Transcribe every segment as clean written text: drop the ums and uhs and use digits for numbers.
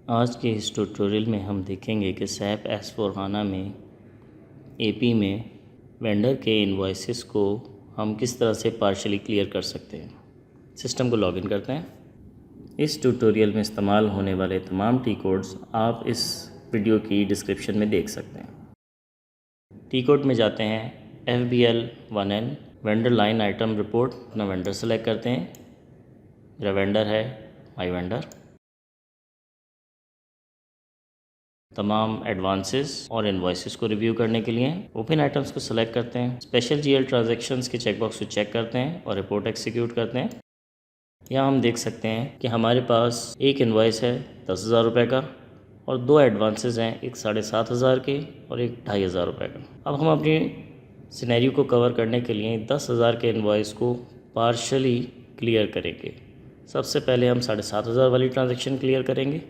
आज के इस ट्यूटोरियल में हम देखेंगे कि सैप S/4HANA में एपी में वेंडर के इनवॉइसेस को हम किस तरह से पार्शली क्लियर कर सकते हैं। सिस्टम को लॉगिन करते हैं। इस ट्यूटोरियल में इस्तेमाल होने वाले तमाम टी कोड्स आप इस वीडियो की डिस्क्रिप्शन में देख सकते हैं। टी कोड में जाते हैं, FBL1N vendor line item report, अपना वेंडर सेलेक्ट करते हैं। मेरा वेंडर है माई वेंडर। तमाम एडवांसेस और इनवॉइसेस को रिव्यू करने के लिए ओपन आइटम्स को सेलेक्ट करते हैं। स्पेशल GL ट्रांजैक्शंस के चेकबॉक्स को चेक करते हैं और रिपोर्ट एग्जीक्यूट करते हैं। यहाँ हम देख सकते हैं कि हमारे पास एक इनवॉइस है 10,000 रुपये का और दो एडवांसेस हैं, एक 7,500 के और एक 2,500 रुपये का। अब हम अपनी सिनेरियो को कवर करने के लिए 10,000 के इनवॉइस को पार्शली क्लियर करेंगे। सबसे पहले हम 7,500 वाली ट्रांजैक्शन क्लियर करेंगे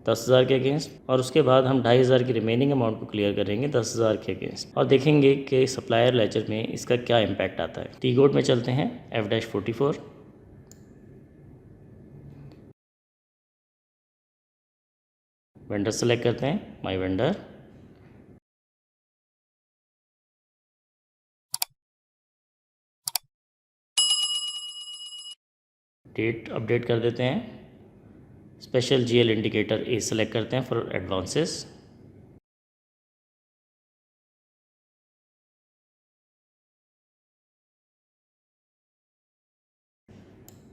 10,000 के अगेंस्ट, और उसके बाद हम 2,500 की रिमेनिंग अमाउंट को क्लियर करेंगे 10,000 के अगेंस्ट, और देखेंगे कि सप्लायर लेजर में इसका क्या इम्पैक्ट आता है। टी कोड में चलते हैं, F-44 वेंडर सेलेक्ट करते हैं, माई वेंडर। डेट अपडेट कर देते हैं। स्पेशल GL इंडिकेटर ए सेलेक्ट करते हैं फॉर एडवांसेस।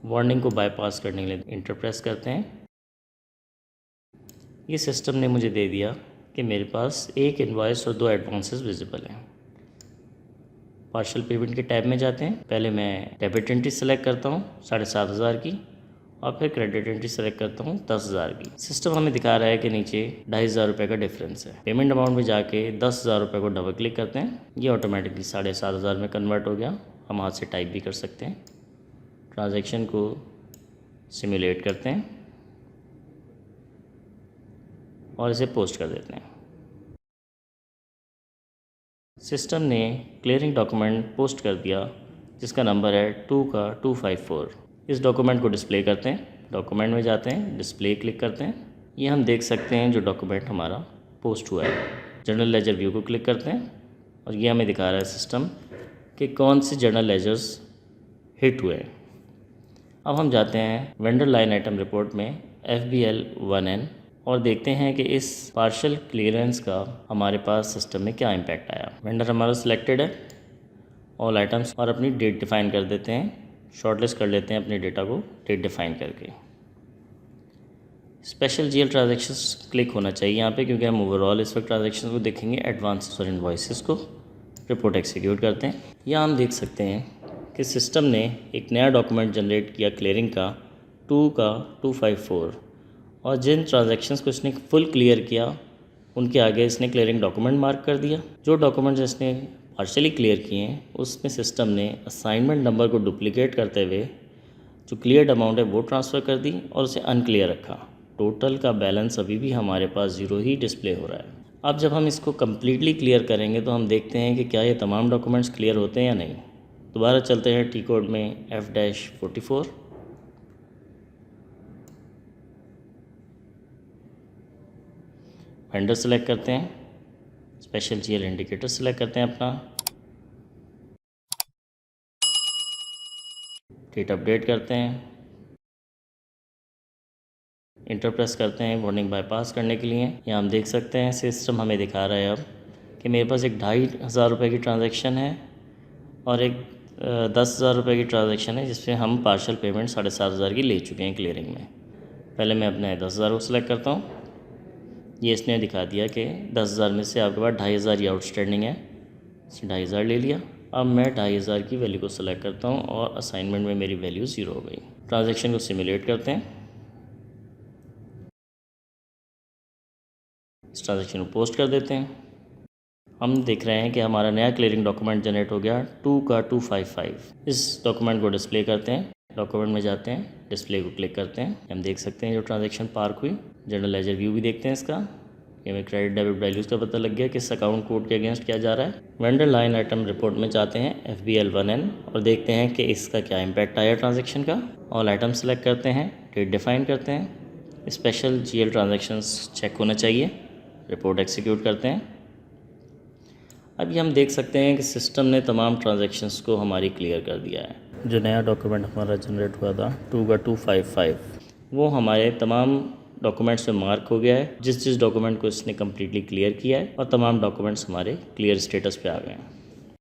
वार्निंग को बाईपास करने के लिए इंटर प्रेस करते हैं। ये सिस्टम ने मुझे दे दिया कि मेरे पास एक इनवॉइस और दो एडवांसेस विजिबल हैं। पार्शल पेमेंट के टैब में जाते हैं। पहले मैं डेबिट एंट्री सेलेक्ट करता हूँ 7,500 की, और फिर क्रेडिट एंट्री सेलेक्ट करता हूँ 10,000 की। सिस्टम हमें दिखा रहा है कि नीचे 2,500 रुपये का डिफरेंस है। पेमेंट अमाउंट में जाके 10,000 रुपये को डबल क्लिक करते हैं। ये ऑटोमेटिकली 7,500 में कन्वर्ट हो गया। हम हाथ से टाइप भी कर सकते हैं। ट्रांजैक्शन को सिमुलेट करते हैं और इसे पोस्ट कर देते हैं। सिस्टम ने क्लियरिंग डॉक्यूमेंट पोस्ट कर दिया जिसका नंबर है 2 का 254। इस डॉक्यूमेंट को डिस्प्ले करते हैं। डॉक्यूमेंट में जाते हैं, डिस्प्ले क्लिक करते हैं। ये हम देख सकते हैं जो डॉक्यूमेंट हमारा पोस्ट हुआ है। जर्नल लेजर व्यू को क्लिक करते हैं और ये हमें दिखा रहा है सिस्टम कि कौन से जर्नल लेजर्स हिट हुए हैं। अब हम जाते हैं वेंडर लाइन आइटम रिपोर्ट में FBL1N और देखते हैं कि इस पार्शल क्लियरेंस का हमारे पास सिस्टम में क्या इम्पैक्ट आया। वेंडर हमारा सिलेक्टेड है, ऑल आइटम्स, और अपनी डेट डिफ़ाइन कर देते हैं। शॉर्टलिस्ट कर लेते हैं अपने डेटा को डेट डिफ़ाइन करके। स्पेशल GL ट्रांजैक्शंस क्लिक होना चाहिए यहाँ पे, क्योंकि हम ओवरऑल इस वक्त ट्रांजैक्शंस को देखेंगे, एडवांसेस और इनवॉइसेस को। रिपोर्ट एग्जीक्यूट करते हैं। यहाँ हम देख सकते हैं कि सिस्टम ने एक नया डॉक्यूमेंट जनरेट किया क्लियरिंग का 2 का 254, और जिन ट्रांजैक्शंस को इसने फुल क्लियर किया उनके आगे इसने क्लियरिंग डॉक्यूमेंट मार्क कर दिया। जो डॉक्यूमेंट्स इसने पार्शली क्लियर किए हैं उसमें सिस्टम ने असाइनमेंट नंबर को डुप्लीकेट करते हुए जो क्लियर्ड अमाउंट है वो ट्रांसफ़र कर दी और उसे अनक्लियर रखा। टोटल का बैलेंस अभी भी हमारे पास 0 ही डिस्प्ले हो रहा है। अब जब हम इसको कम्प्लीटली क्लियर करेंगे तो हम देखते हैं कि क्या ये तमाम डॉक्यूमेंट्स क्लियर होते हैं या नहीं। दोबारा चलते हैं टी कोड में, F-44 वेंडर सेलेक्ट करते हैं। स्पेशल GL इंडिकेटर सेलेक्ट करते हैं अपना। डेट अपडेट करते हैं। इंटर प्रेस करते हैं वार्निंग बाईपास करने के लिए। यहाँ हम देख सकते हैं सिस्टम हमें दिखा रहा है अब कि मेरे पास एक 2,500 रुपये की ट्रांजैक्शन है और एक 10,000 रुपये की ट्रांजैक्शन है जिसमें हम पार्शल पेमेंट 7,500 की ले चुके हैं क्लियरिंग में। पहले मैं अपने 10,000 को सिलेक्ट करता हूँ। ये इसने दिखा दिया कि 10,000 में से आपके पास 2,500 ही आउटस्टैंडिंग है। 2,500 ले लिया। अब मैं 2,500 की वैल्यू को सिलेक्ट करता हूँ और असाइनमेंट में मेरी वैल्यू 0 हो गई। ट्रांजैक्शन को सिमुलेट करते हैं। इस ट्रांजैक्शन को पोस्ट कर देते हैं। हम देख रहे हैं कि हमारा नया क्लियरिंग डॉक्यूमेंट जनरेट हो गया 2 का 255। इस डॉक्यूमेंट को डिस्प्ले करते हैं। डॉक्यूमेंट में जाते हैं, डिस्प्ले को क्लिक करते हैं। हम देख सकते हैं जो ट्रांजैक्शन पार्क हुई। जनरल लेजर व्यू भी देखते हैं इसका, कि हमें क्रेडिट डेबिट वैल्यूज़ का पता लग गया किस अकाउंट कोड के अगेंस्ट किया जा रहा है। वेंडर लाइन आइटम रिपोर्ट में जाते हैं FBL1N और देखते हैं कि इसका क्या इम्पैक्ट आया ट्रांजैक्शन का। ऑल आइटम सेलेक्ट करते हैं, डेट डिफाइन करते हैं, स्पेशल GL ट्रांजैक्शंस चेक होना चाहिए। रिपोर्ट एग्जीक्यूट करते हैं। अभी हम देख सकते हैं कि सिस्टम ने तमाम ट्रांजैक्शंस को हमारी क्लियर कर दिया है। जो नया डॉक्यूमेंट हमारा जनरेट हुआ था 255 वो हमारे तमाम डॉक्यूमेंट्स में मार्क हो गया है। जिस डॉक्यूमेंट को इसने कम्प्लीटली क्लियर किया है और तमाम डॉक्यूमेंट्स हमारे क्लियर स्टेटस पे आ गए हैं।